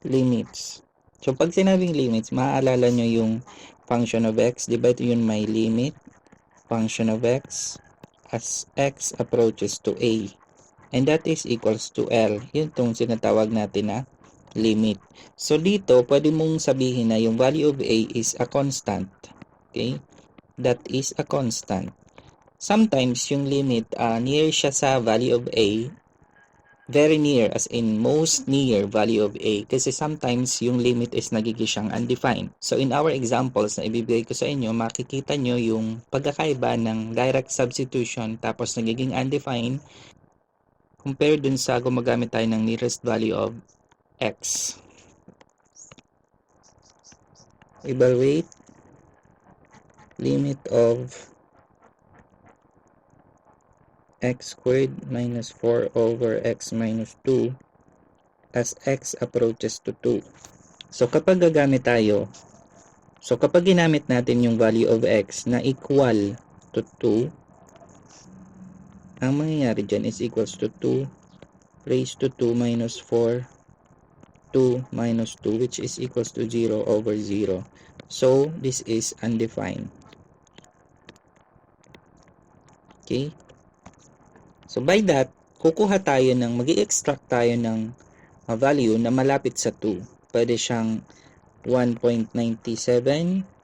limits. So, pag sinabing limits, maaalala nyo yung function of x. Diba ito yun may limit, function of x, as x approaches to a. And that is equals to L. Yun itong sinatawag natin na limit. So, dito, pwede mong sabihin na yung value of a is a constant. Okay? That is a constant. Sometimes, yung limit, near siya sa value of a, very near, as in most near value of a, kasi sometimes yung limit is nagiging siyang undefined. So in our examples na ibibigay ko sa inyo, makikita nyo yung pagkakaiba ng direct substitution tapos nagiging undefined compare dun sa gumagamit tayo ng nearest value of x. Evaluate limit of x squared minus 4 over x minus 2 as x approaches to 2. So, kapag gagamit tayo, kapag ginamit natin yung value of x na equal to 2, ang mangyayari dyan is equals to 2 raised to 2 minus 4, 2 minus 2, which is equals to 0 over 0. So, this is undefined. Okay? So, by that, kukuha tayo ng, mag-i-extract tayo ng value na malapit sa 2. Pwede siyang 1.97,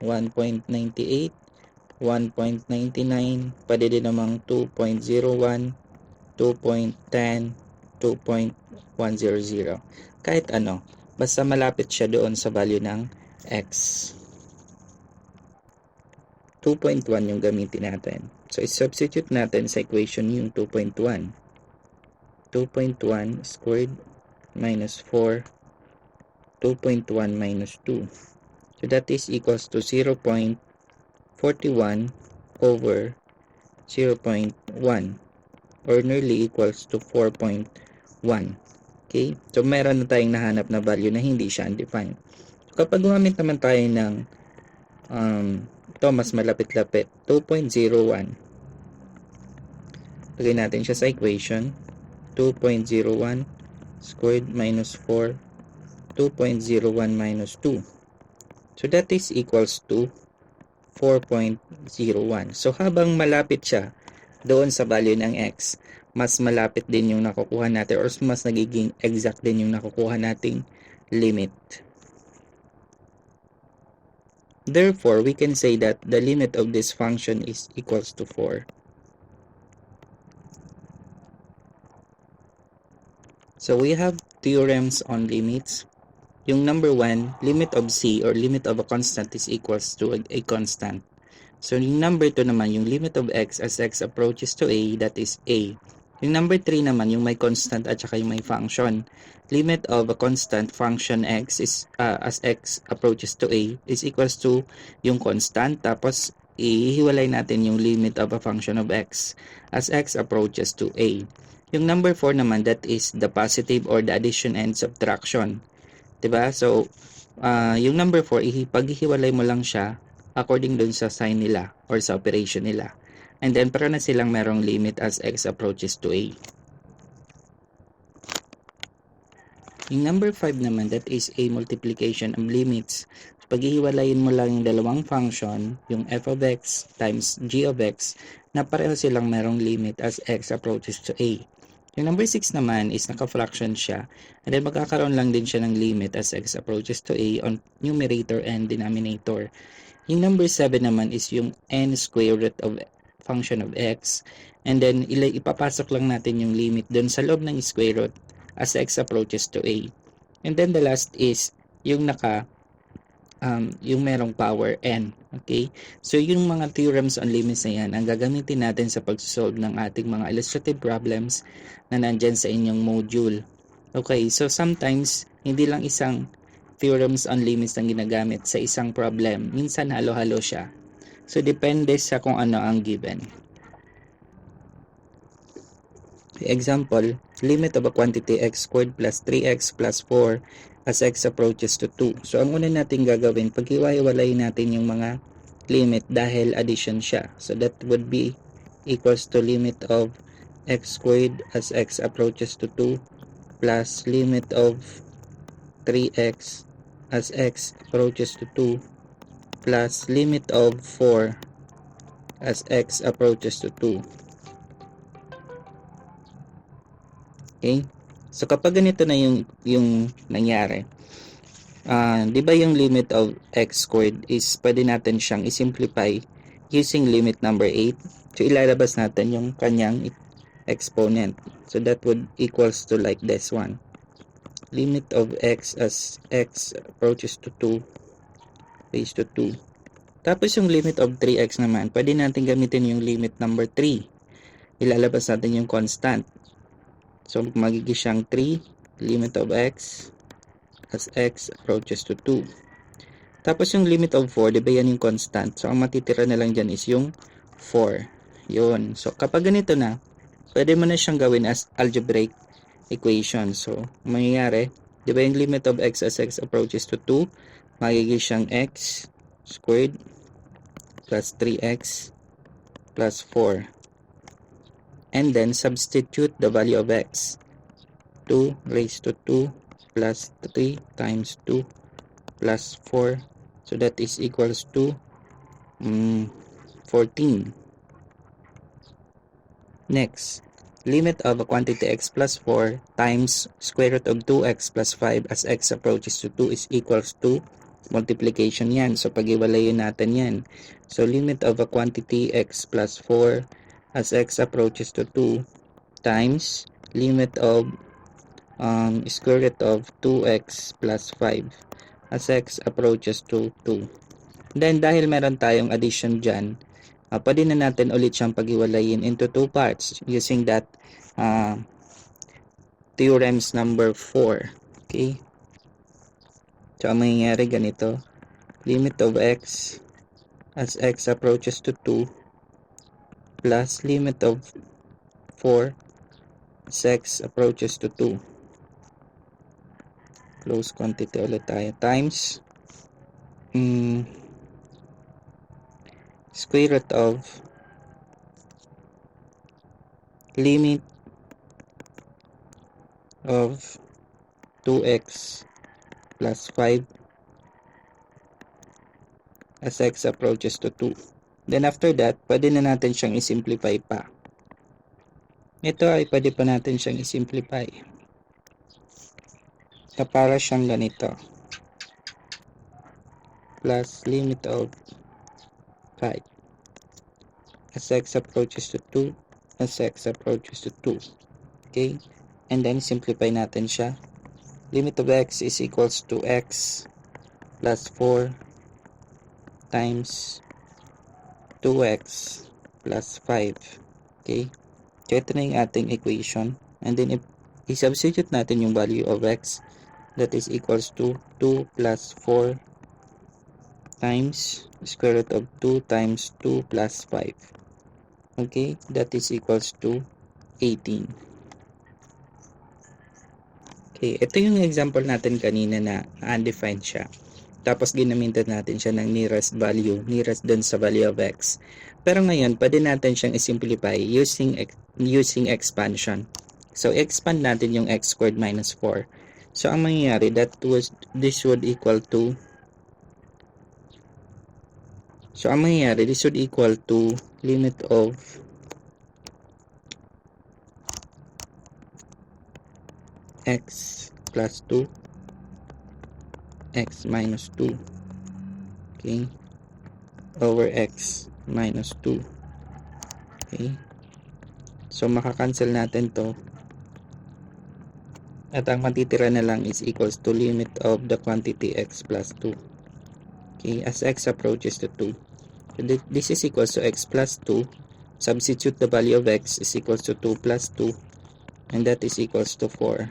1.98, 1.99, pwede din namang 2.01, 2.10, 2.100. Kahit ano, basta malapit siya doon sa value ng x. 2.1 yung gamitin natin. So, i-substitute natin sa equation yung 2.1. 2.1 squared minus 4, 2.1 minus 2. So, that is equals to 0.41 over 0.1 or nearly equals to 4.1. Okay? So, meron na tayong nahanap na value na hindi siya undefined. So, kapag gumamit naman tayo ng ito, mas malapit-lapit, 2.01. Lagay natin siya sa equation. 2.01 squared minus 4, 2.01 minus 2. So, that is equals to 4.01. So, habang malapit siya doon sa value ng x, mas malapit din yung nakukuha natin or mas nagiging exact din yung nakukuha nating limit. Therefore, we can say that the limit of this function is equals to 4. So, we have theorems on limits. Yung number 1, limit of c or limit of a constant is equals to a constant. So, yung number 2 naman, yung limit of x as x approaches to a, that is a. Yung number 3 naman, yung may constant at saka yung may function. Limit of a constant function x is as x approaches to a is equals to yung constant. Tapos, ihiwalay natin yung limit of a function of x as x approaches to a. Yung number 4 naman, that is the positive or the addition and subtraction. Diba? So, yung number 4, paghihiwalay mo lang siya according dun sa sign nila or sa operation nila. And then, para na silang merong limit as x approaches to a. Yung number 5 naman, that is a multiplication of limits. So, paghihiwalayin mo lang yung dalawang function, yung f of x times g of x, na pareho silang merong limit as x approaches to a. Yung number 6 naman is naka-fraction siya, and then magkakaroon lang din siya ng limit as x approaches to a on numerator and denominator. Yung number 7 naman is yung n square root of function of x, and then ipapasok lang natin yung limit dun sa loob ng square root as x approaches to a. And then the last is yung yung merong power n. Okay? So, yung mga theorems on limits na yan, ang gagamitin natin sa pag-solve ng ating mga illustrative problems na nandyan sa inyong module. Okay? So, sometimes, hindi lang isang theorems on limits ang ginagamit sa isang problem. Minsan, halo-halo siya. So, depende sa kung ano ang given. Example, limit of a quantity x squared plus 3x plus 4 as x approaches to 2. So, ang una natin gagawin, paghiwa-hiwalayin natin yung mga limit dahil addition siya. So, that would be equals to limit of x squared as x approaches to 2 plus limit of 3x as x approaches to 2 plus limit of 4 as x approaches to 2. Okay? So kapag ganito na yung nangyari, di ba yung limit of x squared is pwede natin siyang isimplify using limit number 8. So ilalabas natin yung kanyang exponent. So that would equals to like this one. Limit of x as x approaches to 2 raised to 2. Tapos yung limit of 3x naman, pwede natin gamitin yung limit number 3. Ilalabas natin yung constant. So magiging siyang 3 limit of x as x approaches to 2. Tapos yung limit of 4, di ba yan yung constant? So ang matitira na lang dyan is yung 4. Yun. So kapag ganito na, pwede mo na siyang gawin as algebraic equation. So mangyayari, di ba yung limit of x as x approaches to 2, magiging siyang x squared plus 3x plus 4. And then substitute the value of x. 2 raised to 2 plus 3 times 2 plus 4. So that is equals to 14. Next, limit of a quantity x plus 4 times square root of 2x plus 5 as x approaches to 2 is equals to multiplication yan. So pag-iwalayin natin yan. So limit of a quantity x plus 4 as x approaches to 2 times limit of square root of 2x plus 5 as x approaches to 2. Then dahil meron tayong addition dyan, pwede na natin ulit siyang pag-iwalayin into two parts using that theorems number 4. Okay? So ang mangyayari ganito, limit of x as x approaches to 2 plus limit of 4 as x approaches to 2. Close quantity ulit tayo. Times square root of limit of 2x plus 5 as x approaches to 2. Then after that, pwede na natin siyang isimplify pa. Ito ay pwede pa natin siyang isimplify. So para siyang ganito. Plus limit of 5 as x approaches to 2 as x approaches to 2. Okay? And then simplify natin siya. Limit of x is equals to x plus 4 times 2x plus 5. Okay? So ito na yung ating equation. And then if i-substitute natin yung value of x, that is equals to 2 plus 4 times square root of 2 times 2 plus 5. Okay? That is equals to 18. Okay, ito yung example natin kanina na undefined siya. Tapos ginamitan natin siya ng nearest value, nearest dun sa value of x. Pero ngayon, pwede natin siyang isimplify using expansion. So, expand natin yung x squared minus 4. So, ang mangyayari, this would equal to limit of x plus 2 x minus 2, okay, over x minus 2. Okay, so makakancel natin to at ang matitira na lang is equals to limit of the quantity x plus 2, okay, as x approaches to 2. So this is equals to x plus 2. Substitute the value of x is equals to 2 plus 2, and that is equals to 4.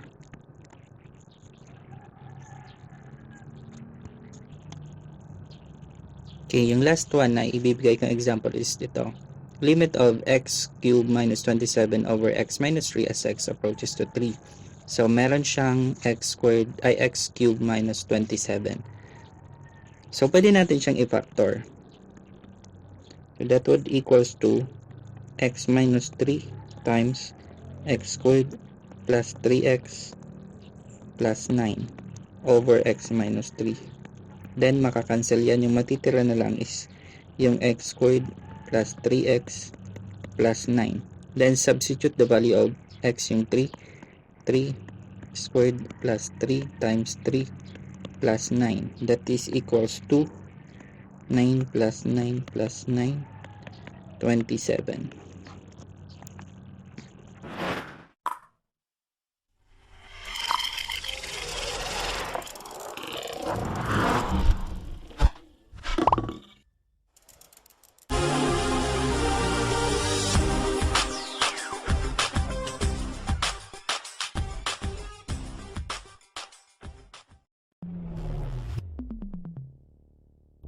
Okay, yung last one na ibibigay kong example is ito. Limit of x cubed minus 27 over x minus 3 as x approaches to 3. So, meron siyang x cubed minus 27. So, pwede natin siyang i-factor. So, that would equals to x minus 3 times x squared plus 3x plus 9. over x minus 3. Then makakancel yan. Yung matitira na lang is yung x squared plus 3x plus 9. Then substitute the value of x yung 3 squared plus 3 times 3 plus 9. That is equals to 9 plus 9 plus 9, 27.